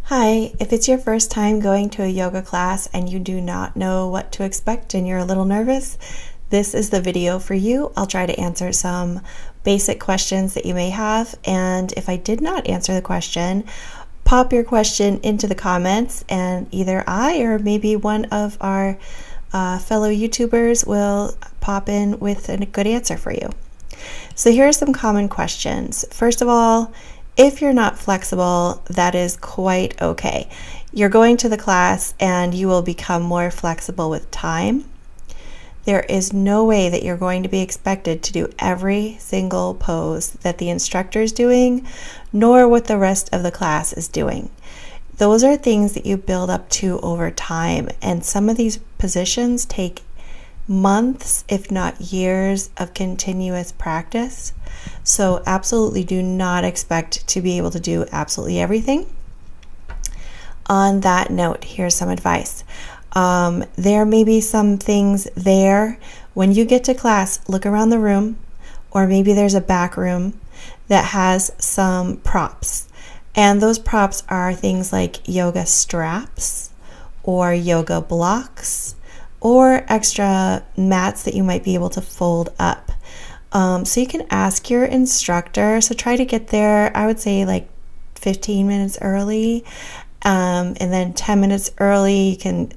Hi, if it's your first time going to a yoga class and you do not know what to expect and you're a little nervous, this is the video for you. I'll try to answer some basic questions that you may have, and if I did not answer the question, pop your question into the comments and either I or maybe one of our fellow YouTubers will pop in with a good answer for you. So here are some common questions. First of all, if you're not flexible, that is quite okay. You're going to the class and you will become more flexible with time. There is no way that you're going to be expected to do every single pose that the instructor is doing, nor what the rest of the class is doing. Those are things that you build up to over time, and some of these positions take months, if not years, of continuous practice. So absolutely do not expect to be able to do absolutely everything. On that note, here's some advice. There may be some things there. When you get to class, look around the room, or maybe there's a back room that has some props. And those props are things like yoga straps or yoga blocks or extra mats that you might be able to fold up. So you can ask your instructor. So try to get there, I would say like 15 minutes early. And then 10 minutes early, you can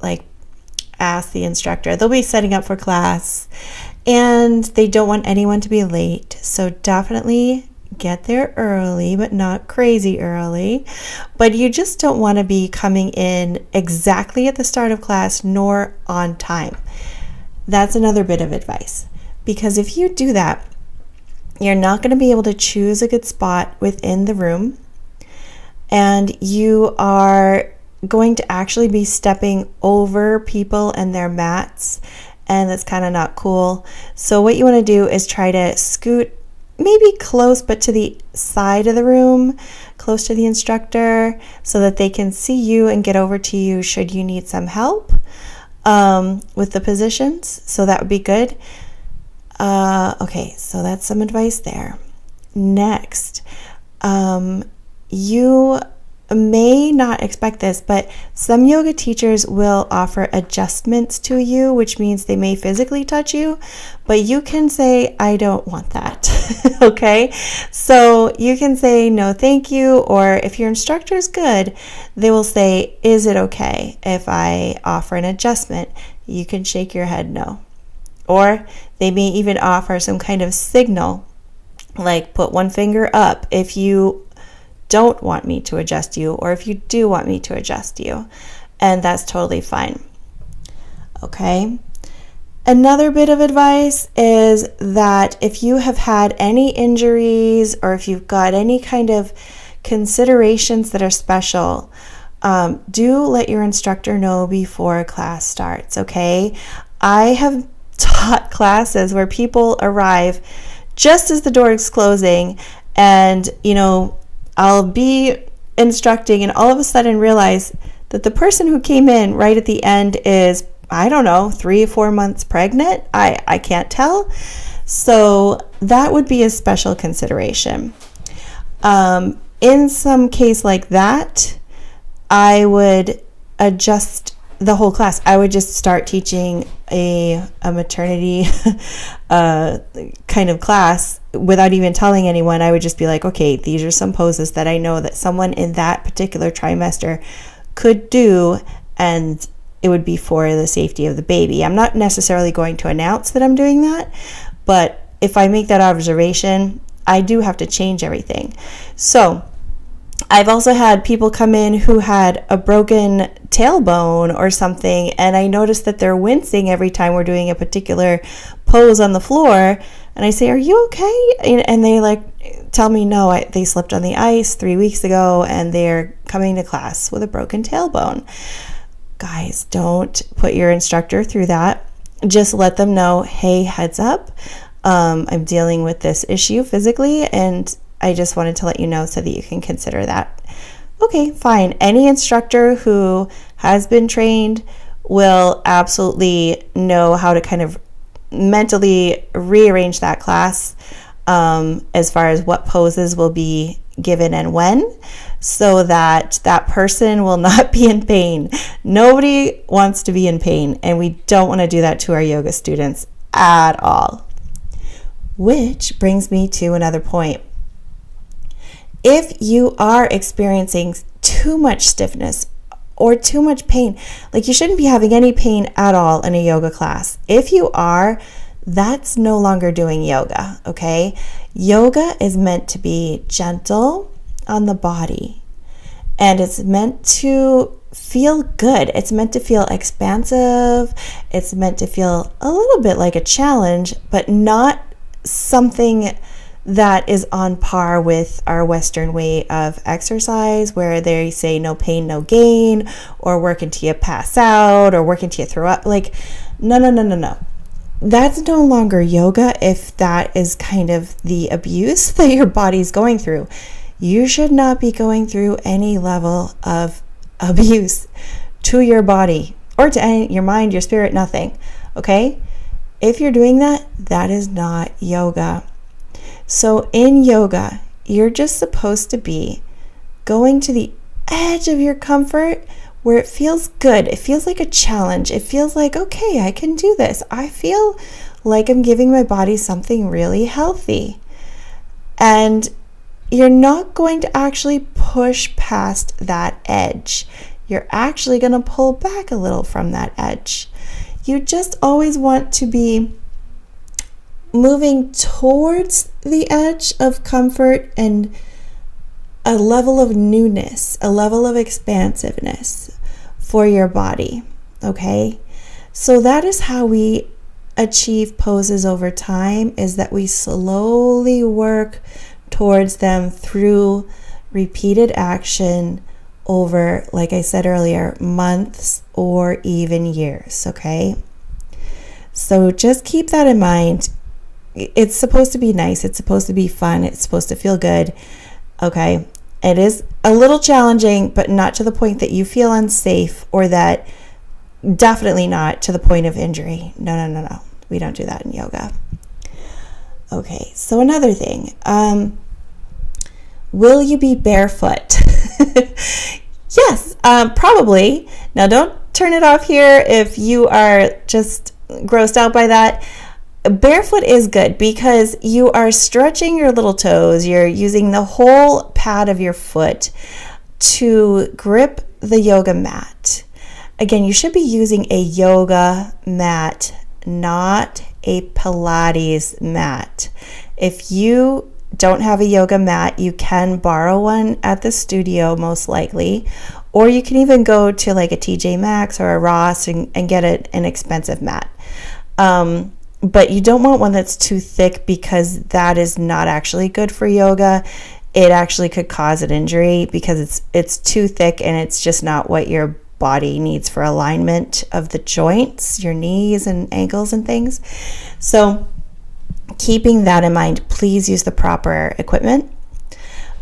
ask the instructor. They'll be setting up for class and they don't want anyone to be late. So definitely get there early, but not crazy early. But you just don't want to be coming in exactly at the start of class nor on time. That's another bit of advice, because if you do that, you're not going to be able to choose a good spot within the room, and you are going to actually be stepping over people and their mats, and that's kind of not cool. So what you want to do is try to scoot maybe close, but to the side of the room, close to the instructor, so that they can see you and get over to you should you need some help with the positions. So that would be good. Okay, so that's some advice there. Next, you may not expect this, but some yoga teachers will offer adjustments to you, which means they may physically touch you, but you can say, I don't want that. Okay, so you can say no thank you, or if your instructor is good, they will say, is it okay if I offer an adjustment? You can shake your head no. Or they may even offer some kind of signal, like put one finger up if you don't want me to adjust you, or if you do want me to adjust you, and that's totally fine. Okay. Another bit of advice is that if you have had any injuries, or if you've got any kind of considerations that are special, do let your instructor know before class starts. Okay. I have taught classes where people arrive just as the door is closing, and I'll be instructing and all of a sudden realize that the person who came in right at the end is, I don't know, 3 or 4 months pregnant. I can't tell. So that would be a special consideration. In some case like that, I would adjust the whole class. I would just start teaching a maternity kind of class without even telling anyone. I would just be like, okay, these are some poses that I know that someone in that particular trimester could do, and it would be for the safety of the baby. I'm not necessarily going to announce that I'm doing that, but if I make that observation, I do have to change everything. So I've also had people come in who had a broken tailbone or something, and I noticed that they're wincing every time we're doing a particular pose on the floor, and I say, are you okay? And they tell me, no, they slipped on the ice 3 weeks ago and they're coming to class with a broken tailbone. Guys, don't put your instructor through that. Just let them know, hey, heads up, I'm dealing with this issue physically, and I just wanted to let you know so that you can consider that. Okay, fine. Any instructor who has been trained will absolutely know how to kind of mentally rearrange that class as far as what poses will be given and when. so that that person will not be in pain. Nobody wants to be in pain, and we don't want to do that to our yoga students at all. Which brings me to another point. If you are experiencing too much stiffness or too much pain, like you shouldn't be having any pain at all in a yoga class. If you are, that's no longer doing yoga, okay? Yoga is meant to be gentle on the body, and it's meant to feel good. It's meant to feel expansive. It's meant to feel a little bit like a challenge, but not something that is on par with our Western way of exercise, where they say no pain, no gain, or work until you pass out, or work until you throw up. Like, no. That's no longer yoga if that is kind of the abuse that your body's going through. You should not be going through any level of abuse to your body or to your mind, your spirit, nothing. Okay? If you're doing that, that is not yoga. So in yoga, you're just supposed to be going to the edge of your comfort where it feels good. It feels like a challenge. It feels like, okay, I can do this. I feel like I'm giving my body something really healthy. And you're not going to actually push past that edge. You're actually going to pull back a little from that edge. You just always want to be moving towards the edge of comfort and a level of newness, a level of expansiveness for your body, okay? So that is how we achieve poses over time, is that we slowly work towards them through repeated action over, like I said earlier, months or even years, okay? So just keep that in mind. It's supposed to be nice. It's supposed to be fun. It's supposed to feel good, okay? It is a little challenging, but not to the point that you feel unsafe, or that, definitely not to the point of injury. No. We don't do that in yoga. Okay, so another thing. Will you be barefoot? Yes, probably. Now don't turn it off here if you are just grossed out by that. Barefoot is good because you are stretching your little toes. You're using the whole pad of your foot to grip the yoga mat. Again, you should be using a yoga mat, not a Pilates mat. If you don't have a yoga mat, you can borrow one at the studio, most likely, or you can even go to like a TJ Maxx or a Ross and get an expensive mat. But you don't want one that's too thick, because that is not actually good for yoga. It actually could cause an injury because it's too thick, and it's just not what your body needs for alignment of the joints, your knees and ankles and things. So keeping that in mind, please use the proper equipment.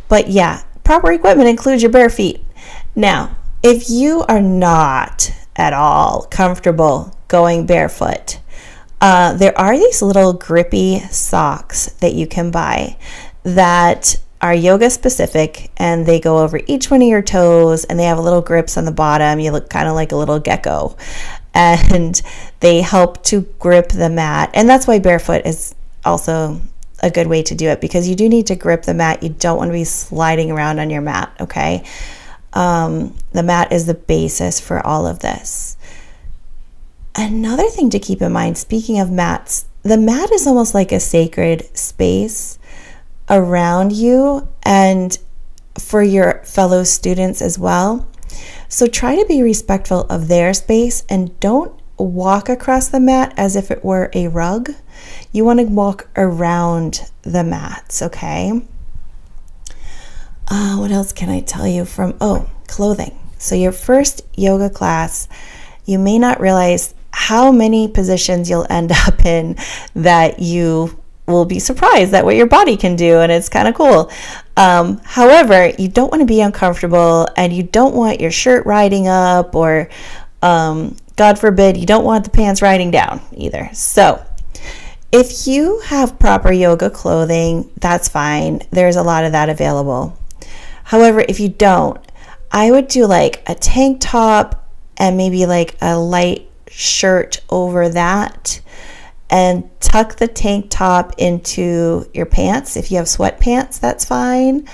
But yeah, proper equipment includes your bare feet. Now, if you are not at all comfortable going barefoot, there are these little grippy socks that you can buy that are yoga specific, and they go over each one of your toes, and they have little grips on the bottom. You look kind of like a little gecko, and they help to grip the mat. And that's why barefoot is also a good way to do it, because you do need to grip the mat. You don't want to be sliding around on your mat, okay? The mat is the basis for all of this. Another thing to keep in mind, speaking of mats, the mat is almost like a sacred space around you and for your fellow students as well. So try to be respectful of their space, and don't walk across the mat as if it were a rug. You want to walk around the mats, okay? What else can I tell you from, clothing. So your first yoga class, you may not realize how many positions you'll end up in that you will be surprised at what your body can do, and it's kind of cool. However, you don't want to be uncomfortable, and you don't want your shirt riding up, or God forbid, you don't want the pants riding down either. So if you have proper yoga clothing, that's fine. There's a lot of that available. However, if you don't, I would do like a tank top and maybe like a light shirt over that, and tuck the tank top into your pants. If you have sweatpants, that's fine.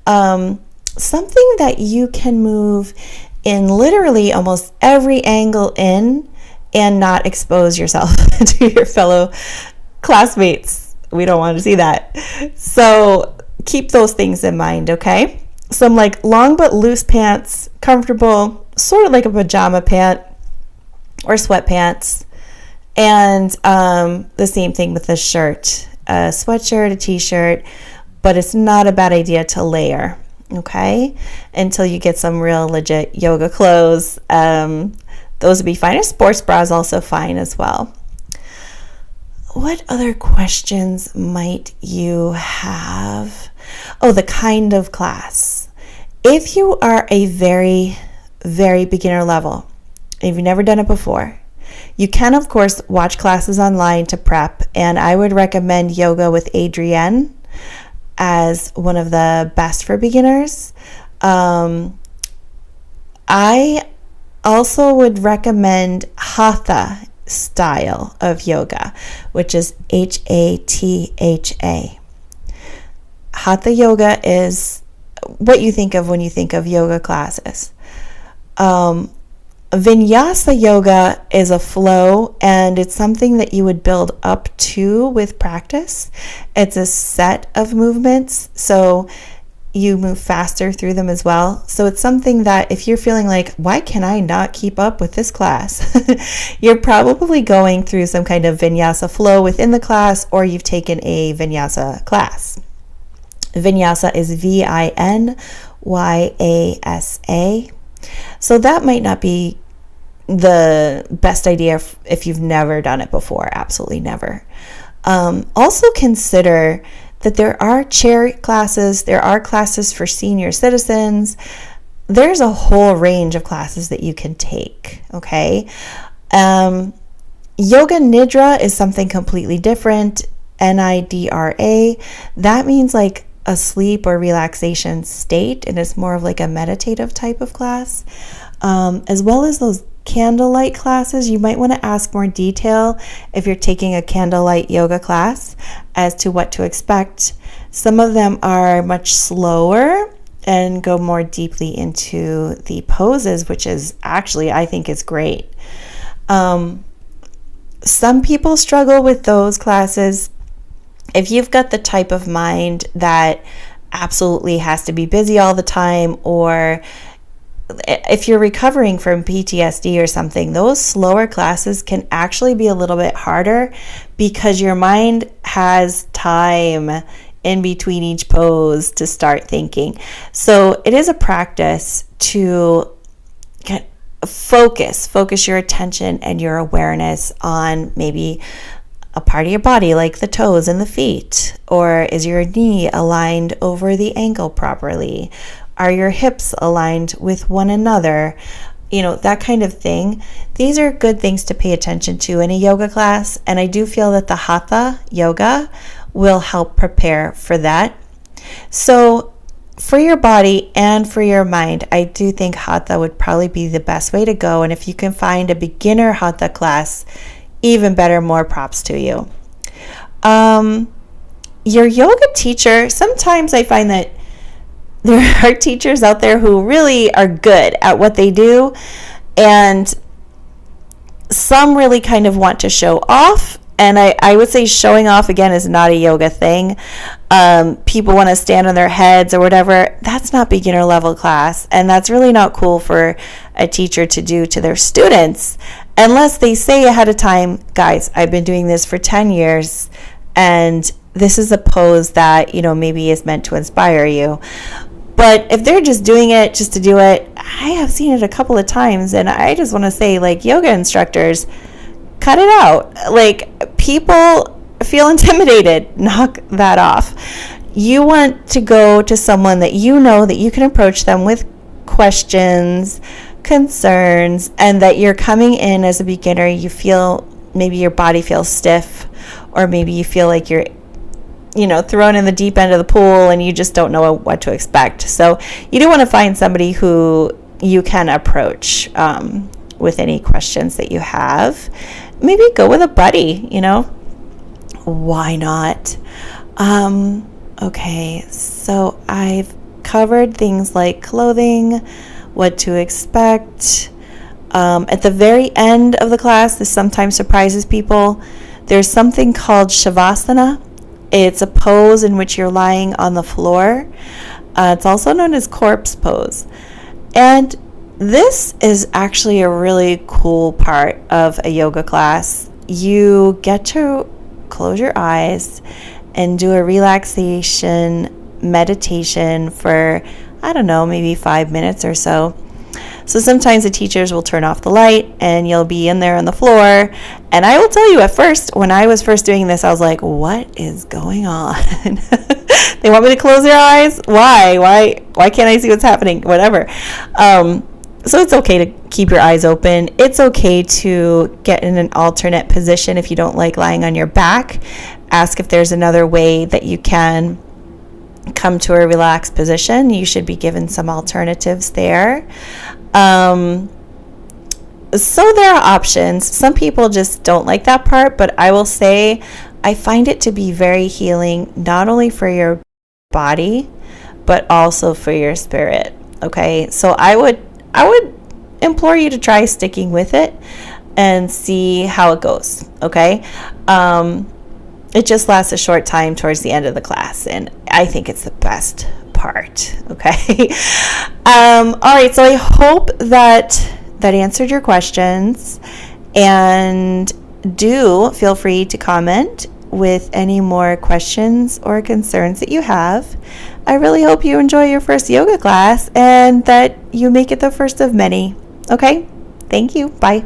Something that you can move in literally almost every angle in and not expose yourself to your fellow classmates. We don't want to see that. So keep those things in mind, okay? Some like long but loose pants, comfortable, sort of like a pajama pant or sweatpants. And the same thing with the shirt, a sweatshirt, a t-shirt, but it's not a bad idea to layer, okay? Until you get some real legit yoga clothes. Those would be fine. A sports bra is also fine as well. What other questions might you have? Oh, the kind of class. If you are a very, very beginner level, if you've never done it before, you can, of course, watch classes online to prep, and I would recommend Yoga with Adrienne as one of the best for beginners. I also would recommend Hatha style of yoga, which is Hatha. Hatha yoga is what you think of when you think of yoga classes. Vinyasa yoga is a flow, and it's something that you would build up to with practice. It's a set of movements, so you move faster through them as well. So it's something that if you're feeling like, why can I not keep up with this class? You're probably going through some kind of vinyasa flow within the class, or you've taken a vinyasa class. Vinyasa is Vinyasa. So that might not be the best idea if you've never done it before. Absolutely never. Also consider that there are chair classes, there are classes for senior citizens. There's a whole range of classes that you can take, okay? Yoga Nidra is something completely different, Nidra. That means like a sleep or relaxation state, and it's more of like a meditative type of class. As well as those candlelight classes, you might want to ask more detail if you're taking a candlelight yoga class as to what to expect. Some of them are much slower and go more deeply into the poses, which is actually, I think, is great. Some people struggle with those classes. If you've got the type of mind that absolutely has to be busy all the time, or if you're recovering from PTSD or something, those slower classes can actually be a little bit harder because your mind has time in between each pose to start thinking. So it is a practice to focus your attention and your awareness on maybe a part of your body, like the toes and the feet, or is your knee aligned over the ankle properly? Are your hips aligned with one another? You know, that kind of thing. These are good things to pay attention to in a yoga class, and I do feel that the Hatha yoga will help prepare for that. So for your body and for your mind, I do think Hatha would probably be the best way to go, and if you can find a beginner Hatha class, even better, more props to you. Your yoga teacher, sometimes I find that there are teachers out there who really are good at what they do, and some really kind of want to show off. And I would say showing off, again, is not a yoga thing. People want to stand on their heads or whatever. That's not beginner level class, and that's really not cool for a teacher to do to their students, unless they say ahead of time, guys, I've been doing this for 10 years, and this is a pose that, you know, maybe is meant to inspire you. But if they're just doing it just to do it, I have seen it a couple of times, and I just want to say, like, yoga instructors, cut it out. Like, people feel intimidated. Knock that off. You want to go to someone that you know that you can approach them with questions, concerns, and that you're coming in as a beginner. You feel maybe your body feels stiff, or maybe you feel like you're thrown in the deep end of the pool and you just don't know what to expect. So you do want to find somebody who you can approach with any questions that you have. Maybe go with a buddy, why not? Okay, so I've covered things like clothing, what to expect. At the very end of the class, this sometimes surprises people. There's something called Shavasana. It's a pose in which you're lying on the floor. It's also known as corpse pose. And this is actually a really cool part of a yoga class. You get to close your eyes and do a relaxation meditation for, I don't know, maybe 5 minutes or so. So sometimes the teachers will turn off the light and you'll be in there on the floor. And I will tell you, at first, when I was first doing this, I was like, what is going on? They want me to close their eyes? Why can't I see what's happening? Whatever. So it's okay to keep your eyes open. It's okay to get in an alternate position if you don't like lying on your back. Ask if there's another way that you can come to a relaxed position. You should be given some alternatives there. So there are options. Some people just don't like that part, but I will say I find it to be very healing, not only for your body, but also for your spirit. Okay, so I would implore you to try sticking with it and see how it goes. Okay, it just lasts a short time towards the end of the class, and I think it's the best part. Okay. All right, so I hope that answered your questions, and do feel free to comment with any more questions or concerns that you have. I really hope you enjoy your first yoga class and that you make it the first of many. Okay, thank you. Bye.